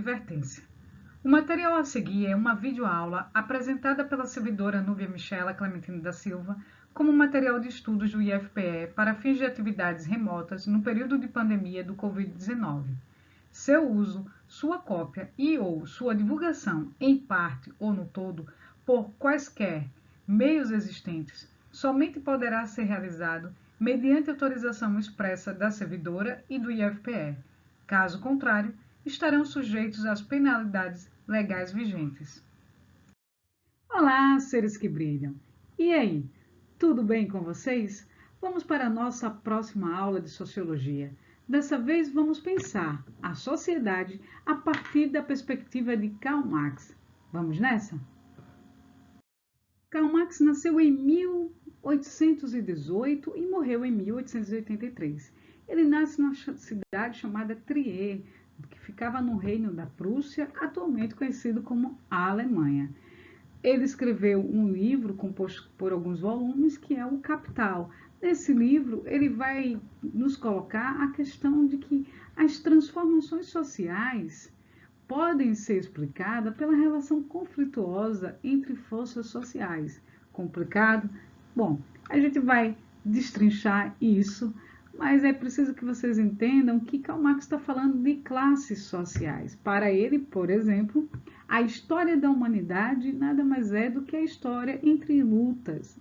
Advertência. O material a seguir é uma videoaula apresentada pela servidora Núbia Michela Clementino da Silva como material de estudos do IFPE para fins de atividades remotas no período de pandemia do Covid-19. Seu uso, sua cópia e ou sua divulgação em parte ou no todo por quaisquer meios existentes somente poderá ser realizado mediante autorização expressa da servidora e do IFPE. Caso contrário, estarão sujeitos às penalidades legais vigentes. Olá, seres que brilham! E aí, tudo bem com vocês? Vamos para a nossa próxima aula de Sociologia. Dessa vez vamos pensar a sociedade a partir da perspectiva de Karl Marx. Vamos nessa? Karl Marx nasceu em 1818 e morreu em 1883. Ele nasce numa cidade chamada Trier, que ficava no Reino da Prússia, atualmente conhecido como a Alemanha. Ele escreveu um livro composto por alguns volumes, que é o Capital. Nesse livro, ele vai nos colocar a questão de que as transformações sociais podem ser explicadas pela relação conflituosa entre forças sociais. Complicado? Bom, a gente vai destrinchar isso, mas é preciso que vocês entendam que Karl Marx está falando de classes sociais. Para ele, por exemplo, a história da humanidade nada mais é do que a história entre lutas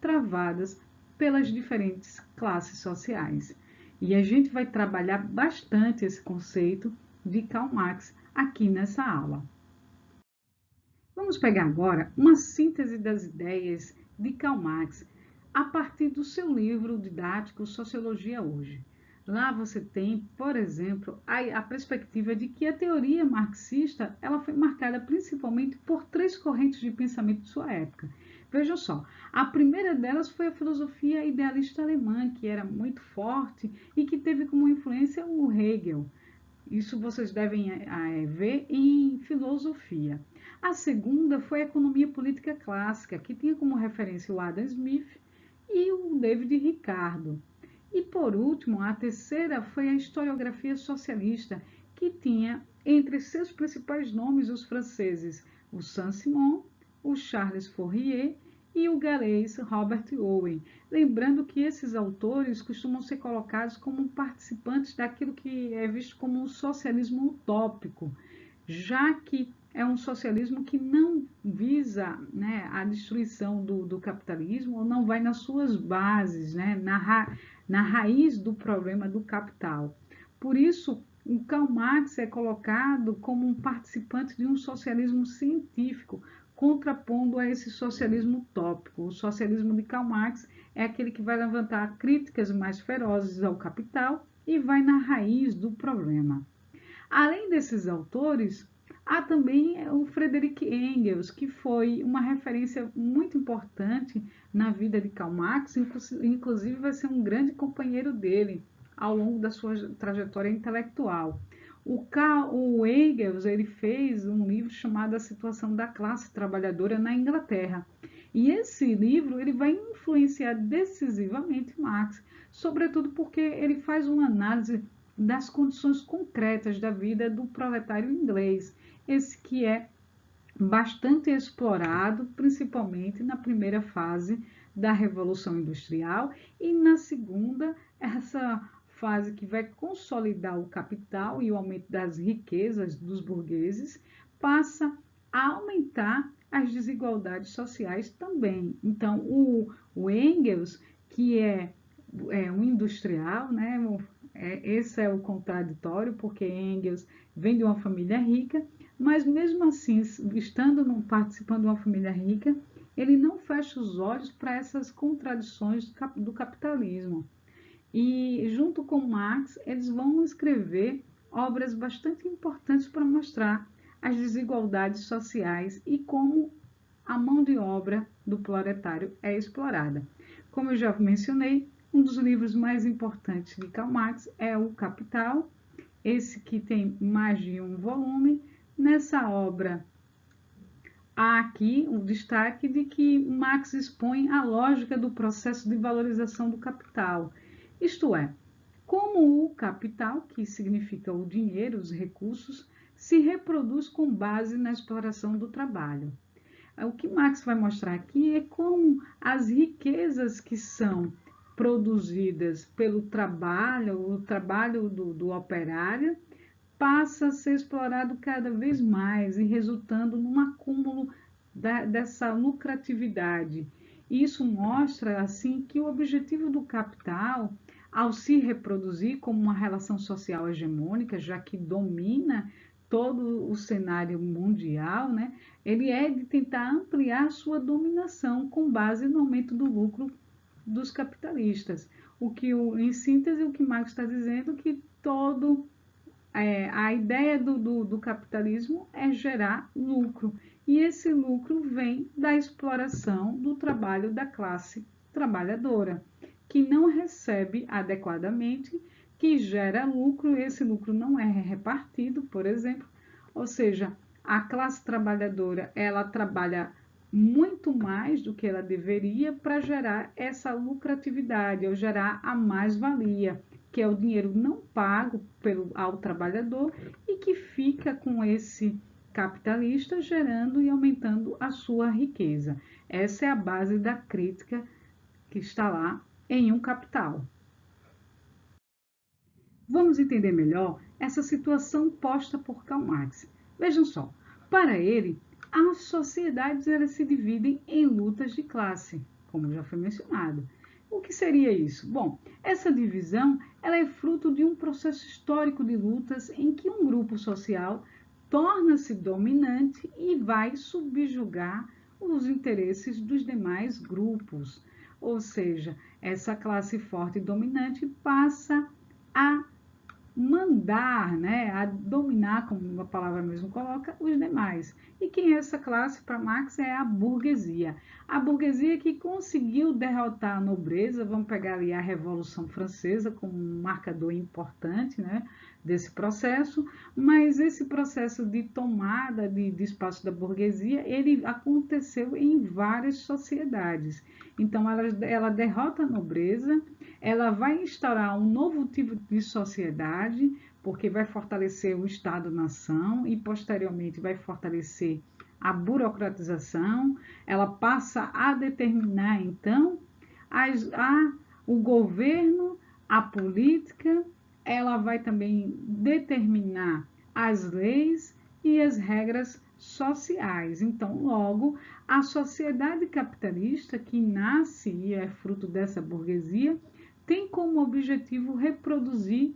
travadas pelas diferentes classes sociais. E a gente vai trabalhar bastante esse conceito de Karl Marx aqui nessa aula. Vamos pegar agora uma síntese das ideias de Karl Marx a partir do seu livro didático Sociologia Hoje. Lá você tem, por exemplo, a perspectiva de que a teoria marxista ela foi marcada principalmente por três correntes de pensamento de sua época. Vejam só, a primeira delas foi a filosofia idealista alemã, que era muito forte e que teve como influência o Hegel. Isso vocês devem ver em filosofia. A segunda foi a economia política clássica, que tinha como referência o Adam Smith e o David Ricardo. E por último, a terceira foi a historiografia socialista, que tinha entre seus principais nomes os franceses, o Saint-Simon, o Charles Fourier e o galês Robert Owen. Lembrando que esses autores costumam ser colocados como participantes daquilo que é visto como um socialismo utópico, já que é um socialismo que não visa, né, a destruição do capitalismo, ou não vai nas suas bases, né, na raiz do problema do capital. Por isso, o Karl Marx é colocado como um participante de um socialismo científico, contrapondo a esse socialismo utópico. O socialismo de Karl Marx é aquele que vai levantar críticas mais ferozes ao capital e vai na raiz do problema. Além desses autores, há também o Friedrich Engels, que foi uma referência muito importante na vida de Karl Marx, inclusive vai ser um grande companheiro dele ao longo da sua trajetória intelectual. O Engels ele fez um livro chamado A Situação da Classe Trabalhadora na Inglaterra. E esse livro ele vai influenciar decisivamente Marx, sobretudo porque ele faz uma análise das condições concretas da vida do proletário inglês, esse que é bastante explorado, principalmente na primeira fase da Revolução Industrial e na segunda, essa fase que vai consolidar o capital e o aumento das riquezas dos burgueses, passa a aumentar as desigualdades sociais também. Então, o Engels, que é um industrial, né? Esse é o contraditório, porque Engels vem de uma família rica, mas mesmo assim, participando de uma família rica, ele não fecha os olhos para essas contradições do capitalismo. E junto com Marx, eles vão escrever obras bastante importantes para mostrar as desigualdades sociais e como a mão de obra do proletário é explorada. Como eu já mencionei, um dos livros mais importantes de Karl Marx é o Capital, esse que tem mais de um volume. Nessa obra, há aqui um destaque de que Marx expõe a lógica do processo de valorização do capital, isto é, como o capital, que significa o dinheiro, os recursos, se reproduz com base na exploração do trabalho. O que Marx vai mostrar aqui é como as riquezas que são produzidas pelo trabalho, o trabalho do operário, passa a ser explorado cada vez mais e resultando num acúmulo dessa lucratividade. Isso mostra assim que o objetivo do capital, ao se reproduzir como uma relação social hegemônica, já que domina todo o cenário mundial, né, ele é de tentar ampliar sua dominação com base no aumento do lucro dos capitalistas. Em síntese, o que Marx está dizendo é que a ideia do capitalismo é gerar lucro, e esse lucro vem da exploração do trabalho da classe trabalhadora, que não recebe adequadamente, que gera lucro, esse lucro não é repartido, por exemplo, ou seja, a classe trabalhadora, ela trabalha muito mais do que ela deveria para gerar essa lucratividade, ou gerar a mais-valia, que é o dinheiro não pago ao trabalhador e que fica com esse capitalista gerando e aumentando a sua riqueza. Essa é a base da crítica que está lá em Um Capital. Vamos entender melhor essa situação posta por Karl Marx. Vejam só, para ele, as sociedades elas se dividem em lutas de classe, como já foi mencionado. O que seria isso? Bom, essa divisão ela é fruto de um processo histórico de lutas em que um grupo social torna-se dominante e vai subjugar os interesses dos demais grupos. Ou seja, essa classe forte e dominante passa a mandar, né, a dominar, como a palavra mesmo coloca, os demais. E quem é essa classe para Marx é a burguesia. A burguesia que conseguiu derrotar a nobreza, vamos pegar ali a Revolução Francesa como um marcador importante, né, desse processo, mas esse processo de tomada de espaço da burguesia, ele aconteceu em várias sociedades. Então, ela derrota a nobreza, ela vai instaurar um novo tipo de sociedade, porque vai fortalecer o Estado-nação e, posteriormente, vai fortalecer a burocratização. Ela passa a determinar, então, o governo, a política, ela vai também determinar as leis e as regras sociais. Então, logo, a sociedade capitalista, que nasce e é fruto dessa burguesia, tem como objetivo reproduzir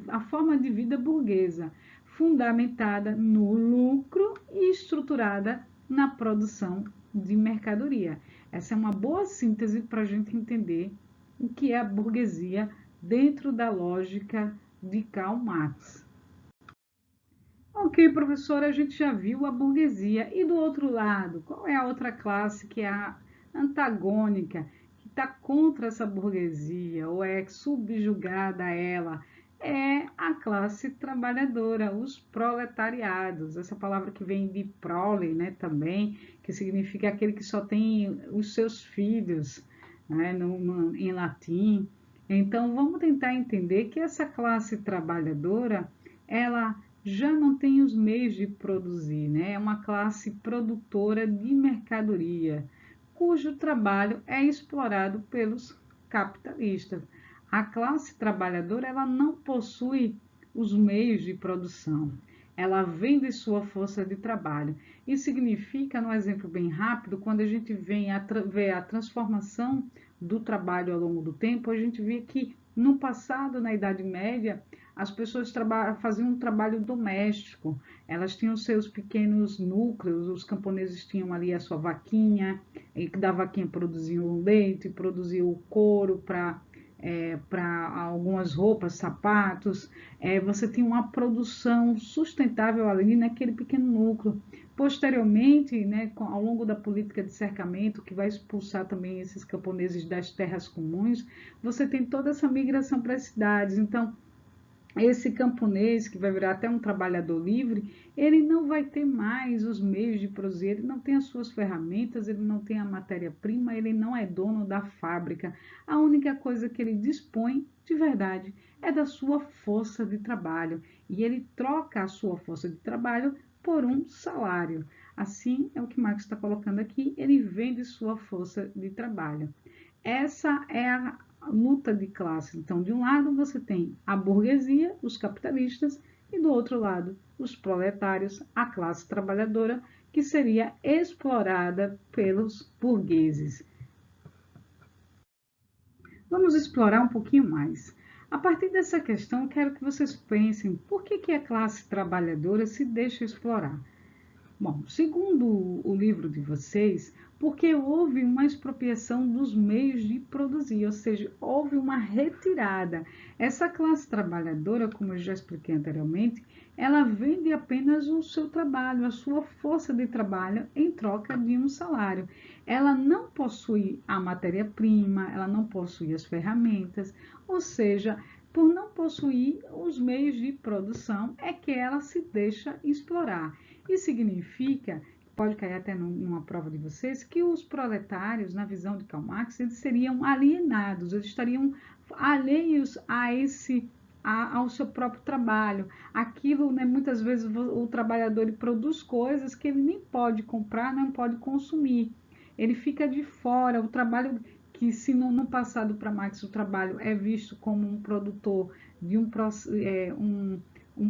a forma de vida burguesa, fundamentada no lucro e estruturada na produção de mercadoria. Essa é uma boa síntese para a gente entender o que é a burguesia dentro da lógica de Karl Marx. Ok, professora, a gente já viu a burguesia. E do outro lado, qual é a outra classe que é a antagônica, que está contra essa burguesia ou é subjugada a ela? É a classe trabalhadora, os proletariados. Essa palavra que vem de prole, né, também, que significa aquele que só tem os seus filhos, né, em latim. Então, vamos tentar entender que essa classe trabalhadora, ela já não tem os meios de produzir, né? É uma classe produtora de mercadoria, cujo trabalho é explorado pelos capitalistas. A classe trabalhadora ela não possui os meios de produção, ela vende sua força de trabalho. Isso significa, num exemplo bem rápido, quando a gente vê a transformação do trabalho ao longo do tempo, a gente vê que no passado, na Idade Média, as pessoas faziam um trabalho doméstico, elas tinham seus pequenos núcleos, os camponeses tinham ali a sua vaquinha, e da vaquinha produziam o leite, produziam o couro para algumas roupas, sapatos, você tinha uma produção sustentável ali naquele pequeno núcleo. Posteriormente, né, ao longo da política de cercamento, que vai expulsar também esses camponeses das terras comuns, você tem toda essa migração para as cidades. Então, esse camponês, que vai virar até um trabalhador livre, ele não vai ter mais os meios de produzir, ele não tem as suas ferramentas, ele não tem a matéria-prima, ele não é dono da fábrica. A única coisa que ele dispõe, de verdade, é da sua força de trabalho. e ele troca a sua força de trabalho por um salário. Assim é o que Marx está colocando aqui, ele vende sua força de trabalho. Essa é a luta de classes. Então, de um lado você tem a burguesia, os capitalistas, e do outro lado os proletários, a classe trabalhadora, que seria explorada pelos burgueses. Vamos explorar um pouquinho mais. A partir dessa questão, eu quero que vocês pensem por que a classe trabalhadora se deixa explorar. Bom, segundo o livro de vocês, porque houve uma expropriação dos meios de produzir, ou seja, houve uma retirada. Essa classe trabalhadora, como eu já expliquei anteriormente, ela vende apenas o seu trabalho, a sua força de trabalho em troca de um salário. Ela não possui a matéria-prima, ela não possui as ferramentas, ou seja, por não possuir os meios de produção, é que ela se deixa explorar. Isso significa, pode cair até numa prova de vocês, que os proletários, na visão de Karl Marx, eles seriam alienados, eles estariam alheios ao seu próprio trabalho. Aquilo, né, muitas vezes o trabalhador ele produz coisas que ele nem pode comprar, não pode consumir. Ele fica de fora, o trabalho que se no passado para Marx o trabalho é visto como um produtor de um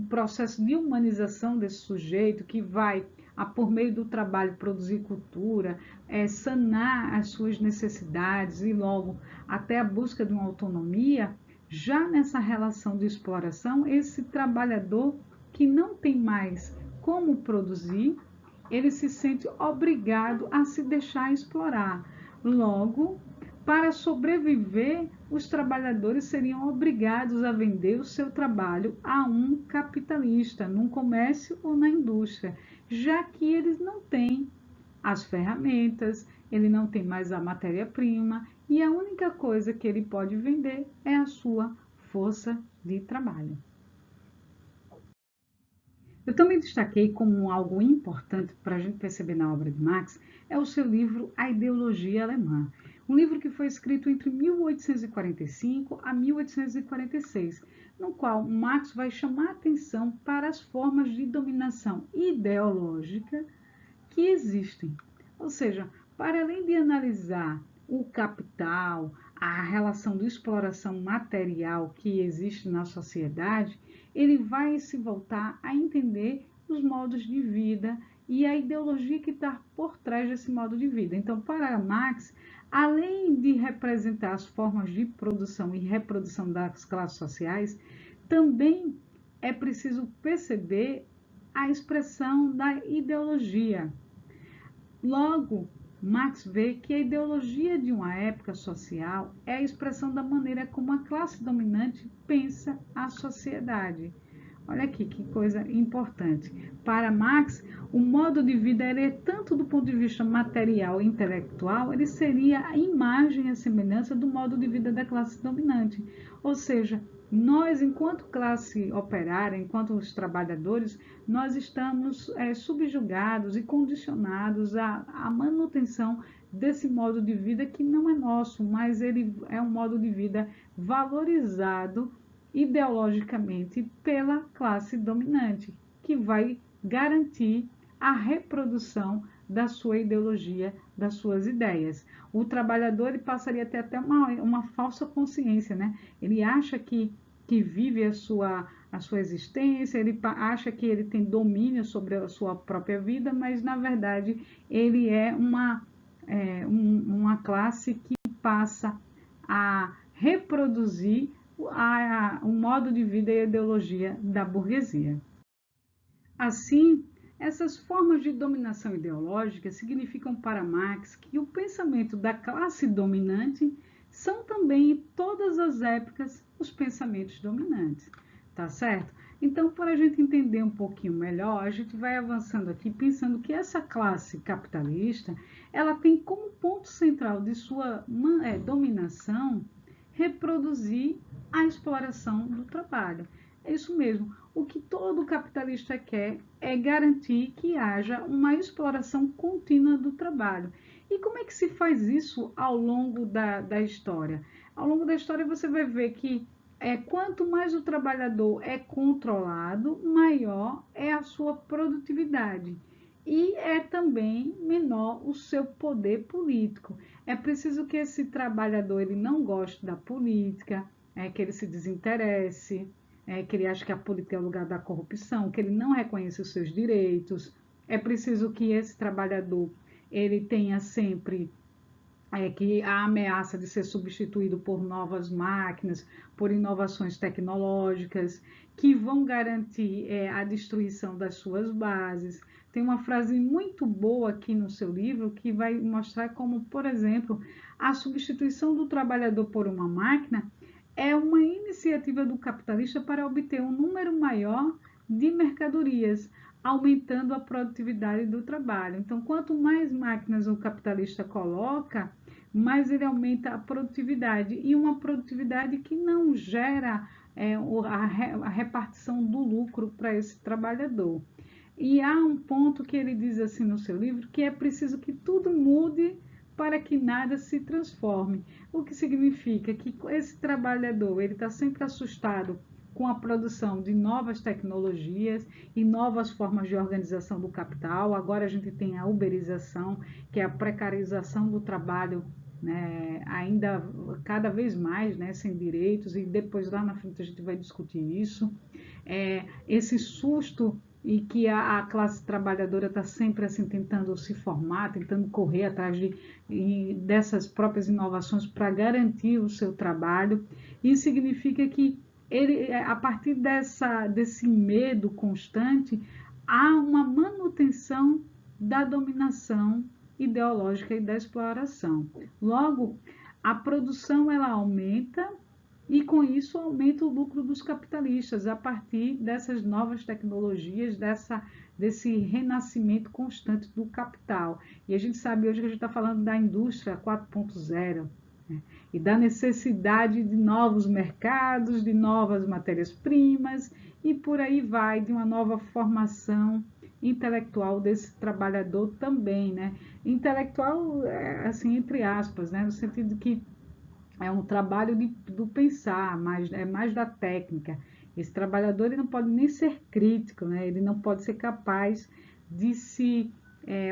processo de humanização desse sujeito que vai, por meio do trabalho, produzir cultura, sanar as suas necessidades e logo até a busca de uma autonomia. Já nessa relação de exploração, esse trabalhador que não tem mais como produzir, ele se sente obrigado a se deixar explorar. Logo, para sobreviver, os trabalhadores seriam obrigados a vender o seu trabalho a um capitalista, num comércio ou na indústria, já que eles não têm as ferramentas, ele não tem mais a matéria-prima e a única coisa que ele pode vender é a sua força de trabalho. Eu também destaquei como algo importante para a gente perceber na obra de Marx é o seu livro A Ideologia Alemã, um livro que foi escrito entre 1845 a 1846, no qual Marx vai chamar a atenção para as formas de dominação ideológica que existem. Ou seja, para além de analisar o capital, a relação de exploração material que existe na sociedade, ele vai se voltar a entender os modos de vida e a ideologia que está por trás desse modo de vida. Então, para Marx, além de representar as formas de produção e reprodução das classes sociais, também é preciso perceber a expressão da ideologia. Logo, Marx vê que a ideologia de uma época social é a expressão da maneira como a classe dominante pensa a sociedade. Olha aqui que coisa importante. Para Marx, o modo de vida é tanto do ponto de vista material e intelectual, ele seria a imagem e a semelhança do modo de vida da classe dominante. Ou seja, nós, enquanto classe operária, enquanto os trabalhadores, nós estamos subjugados e condicionados à manutenção desse modo de vida que não é nosso, mas ele é um modo de vida valorizado ideologicamente pela classe dominante, que vai garantir a reprodução da sua ideologia, das suas ideias. O trabalhador ele passaria a ter até uma falsa consciência, né? Ele acha que vive a sua existência, ele acha que ele tem domínio sobre a sua própria vida, mas na verdade ele é uma classe que passa a reproduzir o modo de vida e a ideologia da burguesia. Assim, essas formas de dominação ideológica significam para Marx que o pensamento da classe dominante são também, em todas as épocas, os pensamentos dominantes, tá certo? Então, para a gente entender um pouquinho melhor, a gente vai avançando aqui pensando que essa classe capitalista, ela tem como ponto central de sua dominação reproduzir a exploração do trabalho. É isso mesmo. O que todo capitalista quer é garantir que haja uma exploração contínua do trabalho. E como é que se faz isso ao longo da história? Ao longo da história você vai ver que Quanto mais o trabalhador é controlado, maior é a sua produtividade e é também menor o seu poder político. É preciso que esse trabalhador ele não goste da política, que ele se desinteresse, que ele ache que a política é o lugar da corrupção, que ele não reconheça os seus direitos. É preciso que esse trabalhador ele tenha sempre que a ameaça de ser substituído por novas máquinas, por inovações tecnológicas, que vão garantir a destruição das suas bases. Tem uma frase muito boa aqui no seu livro que vai mostrar como, por exemplo, a substituição do trabalhador por uma máquina é uma iniciativa do capitalista para obter um número maior de mercadorias, aumentando a produtividade do trabalho. Então, quanto mais máquinas o capitalista coloca, mais ele aumenta a produtividade, e uma produtividade que não gera a repartição do lucro para esse trabalhador. E há um ponto que ele diz assim no seu livro, que é preciso que tudo mude para que nada se transforme. O que significa que esse trabalhador ele está sempre assustado com a produção de novas tecnologias e novas formas de organização do capital. Agora a gente tem a uberização, que é a precarização do trabalho, né, ainda cada vez mais, né, sem direitos, e depois lá na frente a gente vai discutir isso. Esse susto e que a classe trabalhadora está sempre assim tentando se formar, tentando correr atrás dessas próprias inovações para garantir o seu trabalho. Isso significa que ele, a partir desse medo constante, há uma manutenção da dominação ideológica e da exploração. Logo, a produção ela aumenta e com isso aumenta o lucro dos capitalistas a partir dessas novas tecnologias, desse renascimento constante do capital. E a gente sabe hoje que a gente está falando da indústria 4.0, né? E da necessidade de novos mercados, de novas matérias-primas e por aí vai, de uma nova formação intelectual desse trabalhador também, né? Intelectual, assim, entre aspas, né? No sentido de que é um trabalho do pensar, mas é mais da técnica. Esse trabalhador ele não pode nem ser crítico, né? Ele não pode ser capaz de se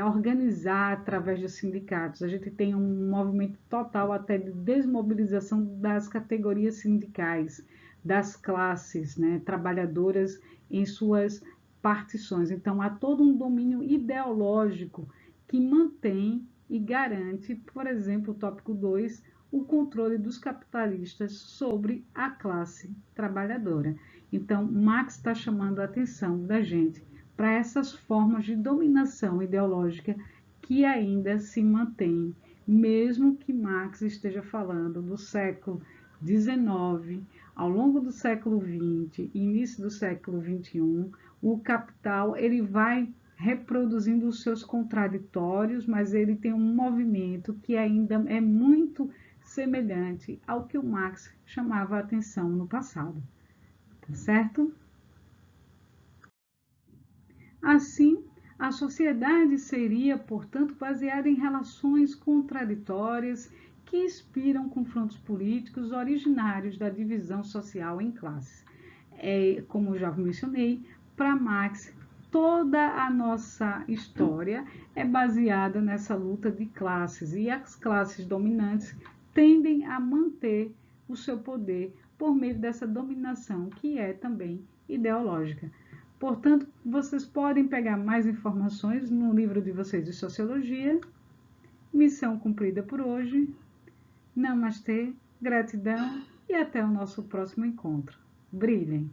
organizar através dos sindicatos. A gente tem um movimento total até de desmobilização das categorias sindicais, das classes, né, trabalhadoras em suas partições. Então, há todo um domínio ideológico que mantém e garante, por exemplo, o tópico 2, o controle dos capitalistas sobre a classe trabalhadora. Então, Marx está chamando a atenção da gente para essas formas de dominação ideológica que ainda se mantêm, mesmo que Marx esteja falando do século XIX, ao longo do século XX, início do século XXI, o capital ele vai reproduzindo os seus contraditórios, mas ele tem um movimento que ainda é muito semelhante ao que o Marx chamava a atenção no passado, tá certo? Assim, a sociedade seria, portanto, baseada em relações contraditórias que inspiram confrontos políticos originários da divisão social em classes. Como já mencionei, para Marx, toda a nossa história é baseada nessa luta de classes, e as classes dominantes tendem a manter o seu poder por meio dessa dominação, que é também ideológica. Portanto, vocês podem pegar mais informações no livro de vocês de Sociologia. Missão cumprida por hoje. Namastê, gratidão e até o nosso próximo encontro. Brilhem!